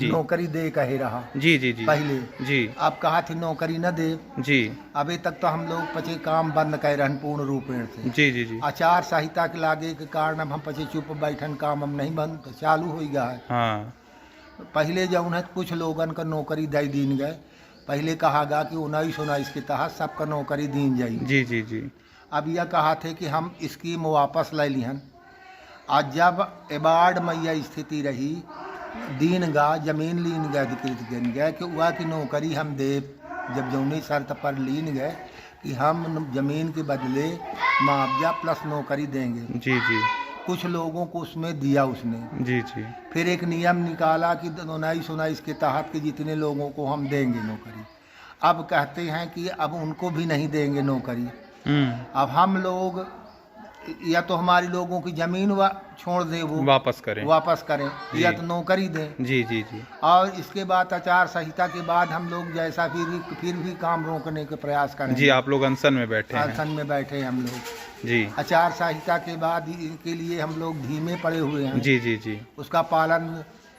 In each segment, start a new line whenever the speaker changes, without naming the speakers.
जी
नौकरी दे कहे रहा
जी जी जी
पहले।
जी
अब कहा थी नौकरी न दे।
जी
अभी तक तो हम लोग पचे काम बंद कर रहन पूर्ण रूपेण से।
जी जी जी
आचार संहिता के लागे के कारण अब हम पचे चुप बैठन, काम हम नहीं बंद तो चालू हो गया है।
हाँ
पहले जब उन्हें कुछ लोगन का नौकरी दे दीन गए, पहले कहा गया कि 19-19 के तहत सबका नौकरी दीन जाई।
जी जी जी
अब यह कहा थे कि हम स्कीम वापस ले लिहन। आज जब एबार्ड में यह स्थिति रही, दीन गा जमीन लीन गए अधिकृत गिन गए कि वह की नौकरी हम दे, जब जौनी शर्त पर लीन गए कि हम जमीन के बदले मुआवजा प्लस नौकरी देंगे।
जी जी
कुछ लोगों को उसमें दिया उसने।
जी जी
फिर एक नियम निकाला कि 19-19 के तहत के जितने लोगों को हम देंगे नौकरी। अब कहते हैं कि अब उनको भी नहीं देंगे नौकरी। अब हम लोग या तो हमारी लोगों की जमीन छोड़ दे, वो वापस करें या तो नौकरी दें।
जी जी जी
और इसके बाद आचार संहिता के बाद हम लोग जैसा फिर भी काम रोकने के प्रयास करें।
जी आप लोग अनशन में बैठे हैं।
अनशन में बैठे हम लोग।
जी
आचार संहिता के बाद के लिए हम लोग धीमे पड़े हुए हैं।
जी जी जी
उसका पालन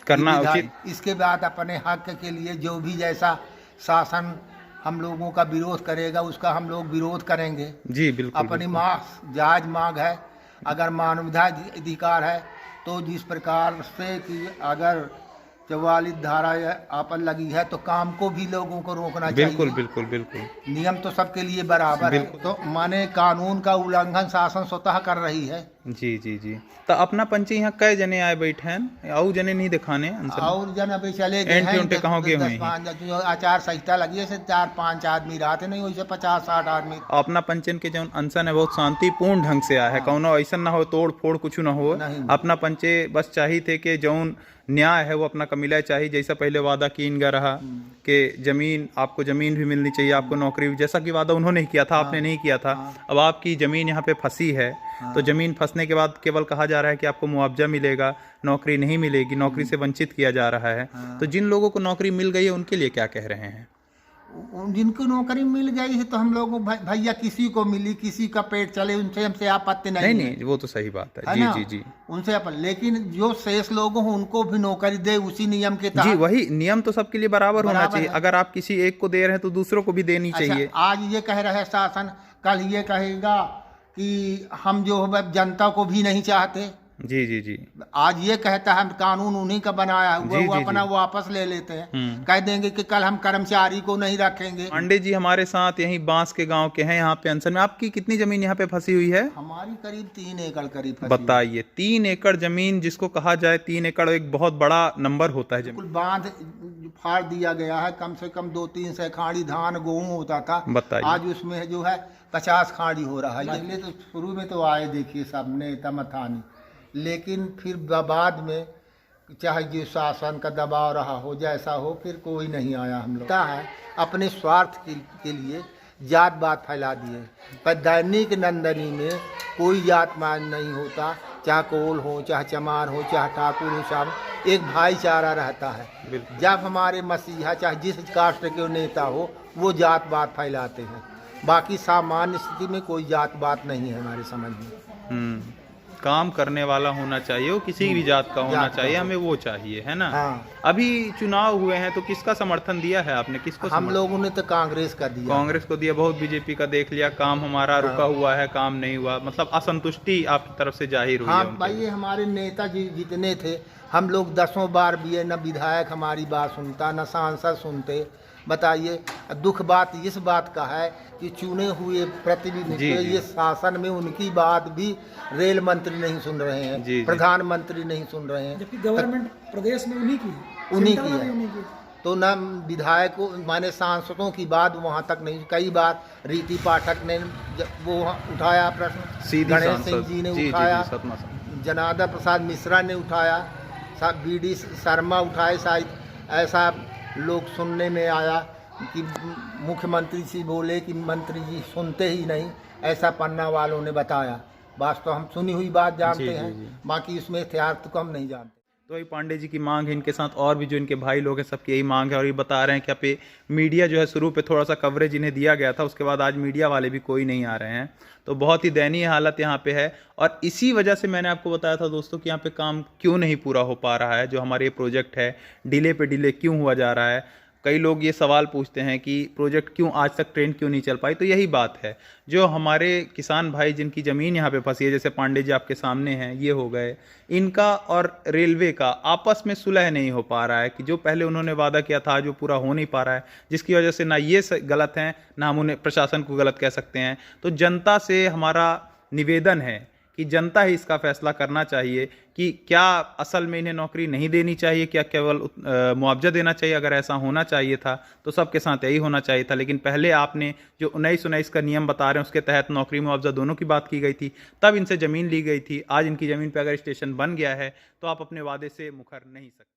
करना उचित।
इसके बाद अपने हक के लिए जो भी जैसा शासन हम लोगों का विरोध करेगा उसका हम लोग विरोध करेंगे।
जी बिल्कुल
अपनी जायज मांग है। अगर मानवाधिकार है तो जिस प्रकार से कि अगर 44 धारा आपन लगी है तो काम को भी लोगों को रोकना चाहिए।
बिल्कुल बिल्कुल बिल्कुल
नियम तो सबके लिए बराबर है। तो माने कानून का उल्लंघन शासन स्वतः कर रही है।
जी जी जी तो अपना पंची यहाँ कई जने आए बैठे हैं और जने नहीं दिखाने
और जन अभी चले गए हैं।
कहाँ गए हुए हैं?
जो आचार संहिता लगी है 4-5 आदमी रहते नहीं, वैसे 50-60 आदमी।
अपना पंचन के जो अनशन है बहुत शांतिपूर्ण ढंग से आया है। कौनो ऐसा ना हो तोड़ फोड़ कुछ ना हो। अपना पंचे बस चाहिए थे कि जौन न्याय है वो अपना कमिला चाहिए। जैसा पहले वादा कीन गया रहा कि जमीन, आपको जमीन भी मिलनी चाहिए, आपको नौकरी भी, जैसा कि वादा उन्होंने किया था आपने नहीं किया था। अब आपकी जमीन यहाँ पे फंसी है तो जमीन फंसने के बाद केवल कहा जा रहा है कि आपको मुआवजा मिलेगा, नौकरी नहीं मिलेगी, नौकरी से वंचित किया जा रहा है। तो जिन लोगों को नौकरी मिल गई है उनके लिए क्या कह रहे हैं?
जिनको नौकरी मिल गई है तो हम लोग भैया किसी को मिली, किसी का पेट चले, उनसे हमसे आपत्ति नहीं,
वो तो सही बात है।
जी जी जी उनसे अपन, लेकिन जो शेष लोग हों उनको भी नौकरी दे उसी नियम के तहत।
जी वही नियम तो सबके लिए बराबर होना चाहिए। अगर आप किसी एक को दे रहे हैं तो दूसरों को भी देनी चाहिए।
आज ये कह रहे शासन, कल ये कहेगा कि हम जो है जनता को भी नहीं चाहते।
जी जी जी
आज ये कहता है कानून उन्हीं का बनाया हुआ, वो अपना वापस ले लेते हैं। कह देंगे कि कल हम कर्मचारी को नहीं रखेंगे।
पांडे जी हमारे साथ यहीं बांस के गांव के हैं, यहाँ पे अनशन में। आपकी कितनी जमीन यहाँ पे फंसी हुई है?
हमारी करीब 3 एकड़ करीब।
बताइए 3 एकड़ जमीन, जिसको कहा जाए 3 एकड़ एक बहुत बड़ा नंबर होता है।
जमीन बांध फाड़ दिया गया है। कम से कम 2-3 सौ खाड़ी धान गेहूँ होता था।
बताइए
आज उसमें जो है 50 खाड़ी हो रहा है। पहले तो शुरू में तो आए देखिए सब नेता मथानी, लेकिन फिर बाद में चाहे जो शासन का दबाव रहा हो जैसा हो, फिर कोई नहीं आया। हम लोग है अपने स्वार्थ के लिए जात बात फैला दिए। पर दैनिक नंदनी में कोई जात मान नहीं होता, चाहे कोल हो, चाहे चमार हो, चाहे ठाकुर हो, सब एक भाईचारा रहता है। जब हमारे मसीहा चाहे जिस कास्ट के नेता हो वो जात बात फैलाते हैं, बाकी सामान्य स्थिति में कोई जात बात नहीं है हमारे समझ में।
काम करने वाला होना चाहिए, वो किसी भी जात का होना चाहिए, हमें वो चाहिए, है ना। अभी चुनाव हुए हैं तो किसका समर्थन दिया है आपने? किसको?
हम लोगों ने तो कांग्रेस का दिया।
कांग्रेस को दिया। बहुत बीजेपी का देख लिया, काम हमारा रुका हुआ है, काम नहीं हुआ, मतलब असंतुष्टि आपकी तरफ से जाहिर हुई।
हाँ भाई, ये हमारे नेता जी जितने थे, हम लोग 10 बार भी, न विधायक हमारी बात सुनता, न सांसद सुनते। बताइए, दुख बात इस बात का है कि चुने हुए प्रतिनिधि ये शासन में उनकी बात भी रेल मंत्री नहीं सुन रहे हैं, प्रधानमंत्री नहीं सुन रहे हैं,
जबकि गवर्नमेंट प्रदेश में उन्हीं की
है। तो न विधायक माने सांसदों की बात वहाँ तक नहीं। कई बार रीति पाठक ने वो उठाया प्रश्न, गणेश सिंह जी ने उठाया, जनार्दन प्रसाद मिश्रा ने उठाया, BD शर्मा उठाए। शायद ऐसा लोग सुनने में आया कि मुख्यमंत्री जी बोले कि मंत्री जी सुनते ही नहीं, ऐसा पन्ना वालों ने बताया। वास्तव हम सुनी हुई बात जानते हैं, बाकी इसमें यथार्थ को हम नहीं जानते।
तो वही पांडे जी की मांग है, इनके साथ और भी जो इनके भाई लोग हैं सबकी यही मांग है। और ये बता रहे हैं कि यहाँ पे मीडिया जो है शुरू पे थोड़ा सा कवरेज इन्हें दिया गया था, उसके बाद आज मीडिया वाले भी कोई नहीं आ रहे हैं। तो बहुत ही दयनीय हालत यहाँ पे है। और इसी वजह से मैंने आपको बताया था दोस्तों कि यहाँ पे काम क्यों नहीं पूरा हो पा रहा है, जो हमारे ये प्रोजेक्ट है डिले पे डिले क्यों हुआ जा रहा है। कई लोग ये सवाल पूछते हैं कि प्रोजेक्ट क्यों आज तक ट्रेन क्यों नहीं चल पाई। तो यही बात है, जो हमारे किसान भाई जिनकी ज़मीन यहाँ पे फंसी है, जैसे पांडे जी आपके सामने हैं, ये हो गए, इनका और रेलवे का आपस में सुलह नहीं हो पा रहा है कि जो पहले उन्होंने वादा किया था जो पूरा हो नहीं पा रहा है, जिसकी वजह से ना ये गलत हैं ना हम उन्हें प्रशासन को गलत कह सकते हैं। तो जनता से हमारा निवेदन है कि जनता ही इसका फैसला करना चाहिए कि क्या असल में इन्हें नौकरी नहीं देनी चाहिए, क्या केवल मुआवजा देना चाहिए। अगर ऐसा होना चाहिए था तो सबके साथ यही होना चाहिए था। लेकिन पहले आपने जो 1919 का नियम बता रहे हैं उसके तहत नौकरी मुआवजा दोनों की बात की गई थी, तब इनसे ज़मीन ली गई थी। आज इनकी ज़मीन पर अगर स्टेशन बन गया है तो आप अपने वादे से मुकर नहीं सकते।